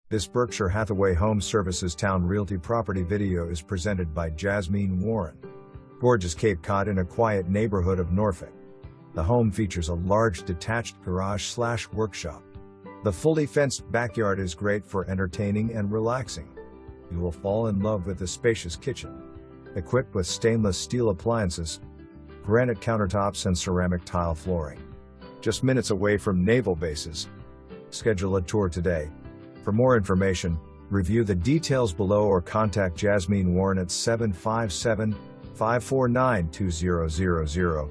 This Berkshire Hathaway Home Services Towne Realty property video is presented by Jasmeen Warren. Gorgeous Cape Cod in a quiet neighborhood of Norfolk. The home features a large detached garage/workshop. The fully fenced backyard is great for entertaining and relaxing. You will fall in love with the spacious kitchen. Equipped with stainless steel appliances, granite countertops and ceramic tile flooring. Just minutes away from naval bases. Schedule a tour today. For more information, review the details below or contact Jasmeen Warren at 757-549-2000.